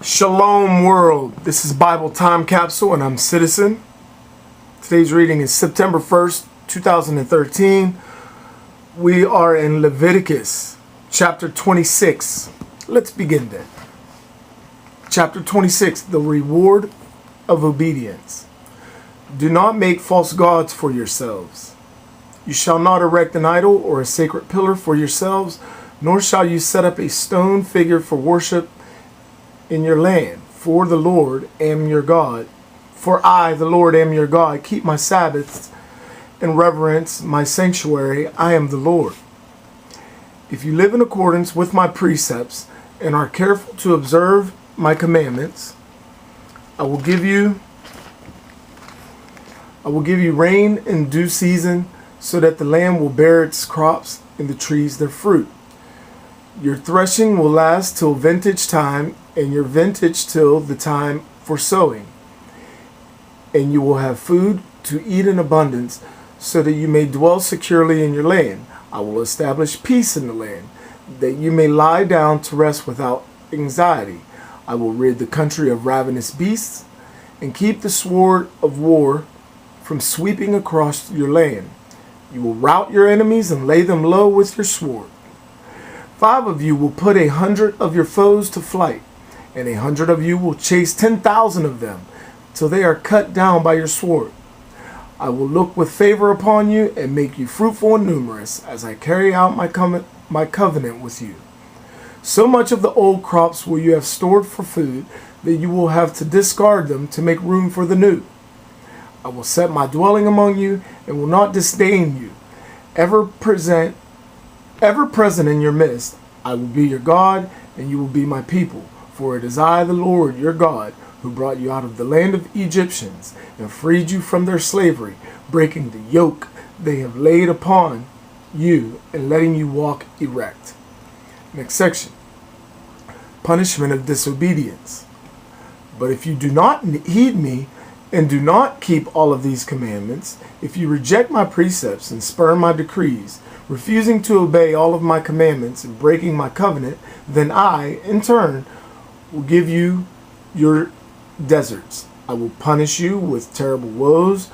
Shalom world, this is Bible Time Capsule and I'm Citizen. Today's reading is September 1st, 2013. We are in Leviticus chapter 26. Let's begin then. Chapter 26, the reward of obedience. Do not make false gods for yourselves. You shall not erect an idol or a sacred pillar for yourselves, nor shall you set up a stone figure for worship in your land, for the Lord am your God. For I, the Lord, am your God, keep my Sabbaths and reverence my sanctuary. I am the Lord. If you live in accordance with my precepts and are careful to observe my commandments, I will give you rain in due season, so that the land will bear its crops and the trees their fruit. Your threshing will last till vintage time, and your vintage till the time for sowing. And you will have food to eat in abundance, so that you may dwell securely in your land. I will establish peace in the land, that you may lie down to rest without anxiety. I will rid the country of ravenous beasts, and keep the sword of war from sweeping across your land. You will rout your enemies and lay them low with your sword. 5 of you will put 100 of your foes to flight, and 100 of you will chase 10,000 of them, till they are cut down by your sword. I will look with favor upon you and make you fruitful and numerous, as I carry out my covenant with you. So much of the old crops will you have stored for food, that you will have to discard them to make room for the new. I will set my dwelling among you, and will not disdain you. Ever present in your midst, I will be your God, and you will be my people. For it is I, the Lord, your God, who brought you out of the land of Egyptians, and freed you from their slavery, breaking the yoke they have laid upon you, and letting you walk erect. Next section. Punishment of disobedience. But if you do not heed me, and do not keep all of these commandments, if you reject my precepts and spurn my decrees, refusing to obey all of my commandments and breaking my covenant, then I, in turn, will give you your deserts. I will punish you with terrible woes,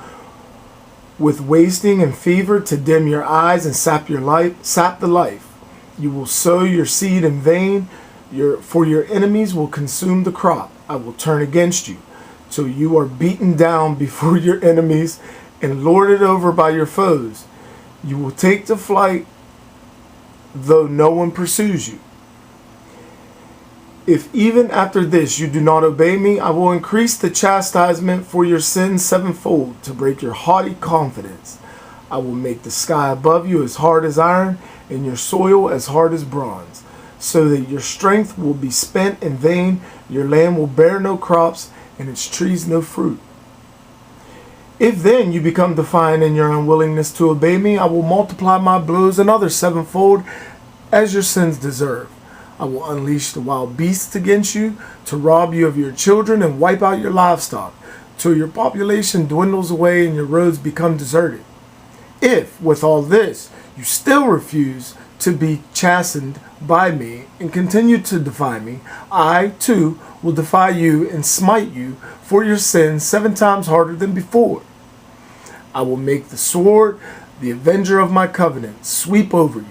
with wasting and fever to dim your eyes and sap the life. You will sow your seed in vain, for your enemies will consume the crop. I will turn against you, till you are beaten down before your enemies and lorded over by your foes. You will take to flight, though no one pursues you. If even after this you do not obey me, I will increase the chastisement for your sins sevenfold, to break your haughty confidence. I will make the sky above you as hard as iron, and your soil as hard as bronze, so that your strength will be spent in vain, your land will bear no crops, and its trees no fruit. If then you become defiant in your unwillingness to obey me, I will multiply my blows another sevenfold, as your sins deserve. I will unleash the wild beasts against you, to rob you of your children and wipe out your livestock, till your population dwindles away and your roads become deserted. If, with all this, you still refuse to be chastened by me and continue to defy me, I, too, will defy you and smite you for your sins 7 times harder than before. I will make the sword, the avenger of my covenant, sweep over you.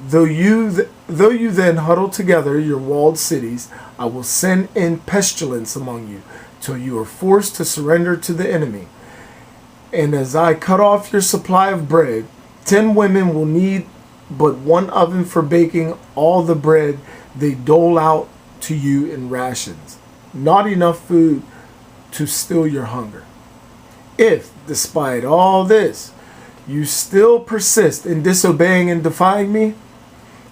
Though you then huddle together your walled cities, I will send in pestilence among you, till you are forced to surrender to the enemy. And as I cut off your supply of bread, 10 women will need but 1 oven for baking all the bread they dole out to you in rations. Not enough food to still your hunger. If, despite all this, you still persist in disobeying and defying me,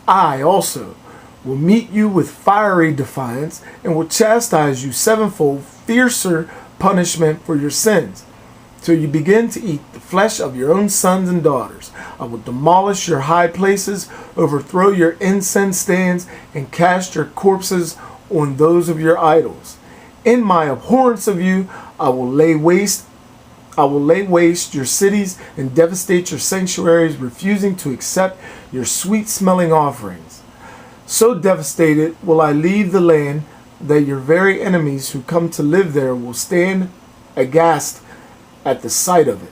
I also will meet you with fiery defiance and will chastise you sevenfold fiercer punishment for your sins, till you begin to eat the flesh of your own sons and daughters. I will demolish your high places, overthrow your incense stands, and cast your corpses on those of your idols. In my abhorrence of you, I will lay waste your cities and devastate your sanctuaries, refusing to accept your sweet-smelling offerings. So devastated will I leave the land that your very enemies who come to live there will stand aghast at the sight of it.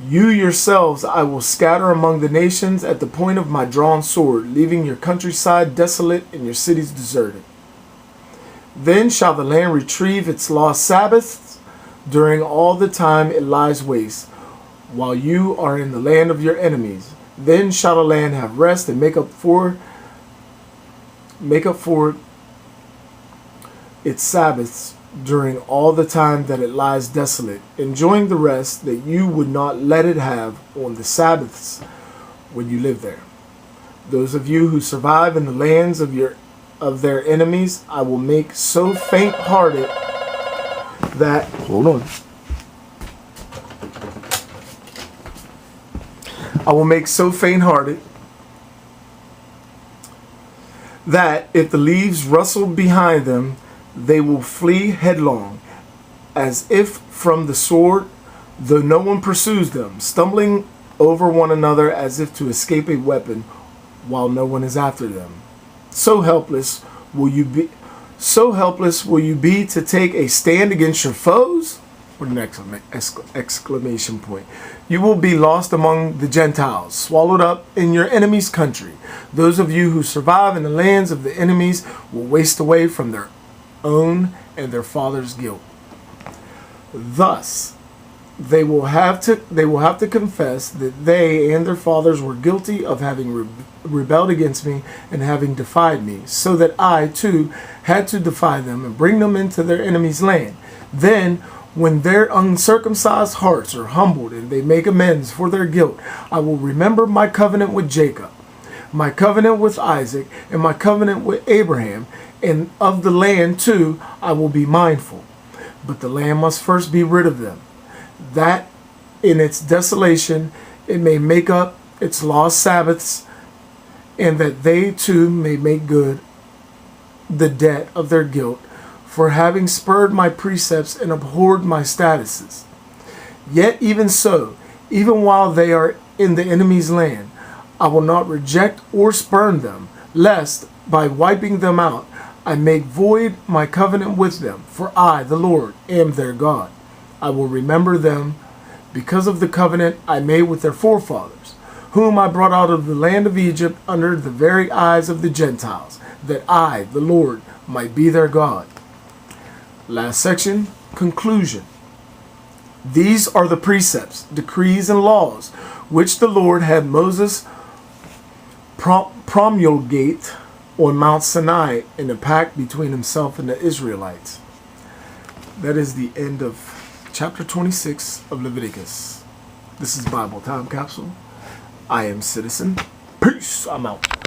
You yourselves I will scatter among the nations at the point of my drawn sword, leaving your countryside desolate and your cities deserted. Then shall the land retrieve its lost Sabbaths during all the time it lies waste, while you are in the land of your enemies. Then shall the land have rest and make up for its Sabbaths during all the time that it lies desolate, enjoying the rest that you would not let it have on the Sabbaths when you live there. Those of you who survive in the lands of their enemies, I will make so faint-hearted that I will make so faint-hearted that if the leaves rustle behind them, they will flee headlong, as if from the sword, though no one pursues them, stumbling over one another as if to escape a weapon, while no one is after them. So helpless will you be to take a stand against your foes? With an exclamation point. You will be lost among the Gentiles, swallowed up in your enemy's country. Those of you who survive in the lands of the enemies will waste away from their own and their father's guilt. Thus, they will have to confess that they and their fathers were guilty of having rebelled against me and having defied me, so that I too had to defy them and bring them into their enemy's land. Then, when their uncircumcised hearts are humbled and they make amends for their guilt, I will remember my covenant with Jacob, my covenant with Isaac, and my covenant with Abraham, and of the land too I will be mindful. But the land must first be rid of them, that in its desolation it may make up its lost Sabbaths, and that they too may make good the debt of their guilt, for having spurned my precepts and abhorred my statutes. Yet even so, even while they are in the enemy's land, I will not reject or spurn them, lest, by wiping them out, I make void my covenant with them, for I, the Lord, am their God. I will remember them because of the covenant I made with their forefathers, whom I brought out of the land of Egypt under the very eyes of the Gentiles, that I, the Lord, might be their God. Last section, conclusion. These are the precepts, decrees, and laws which the Lord had Moses promulgate on Mount Sinai in a pact between himself and the Israelites. That is the end of chapter 26 of Leviticus. This is Bible Time Capsule. I am Citizen. Peace. I'm out.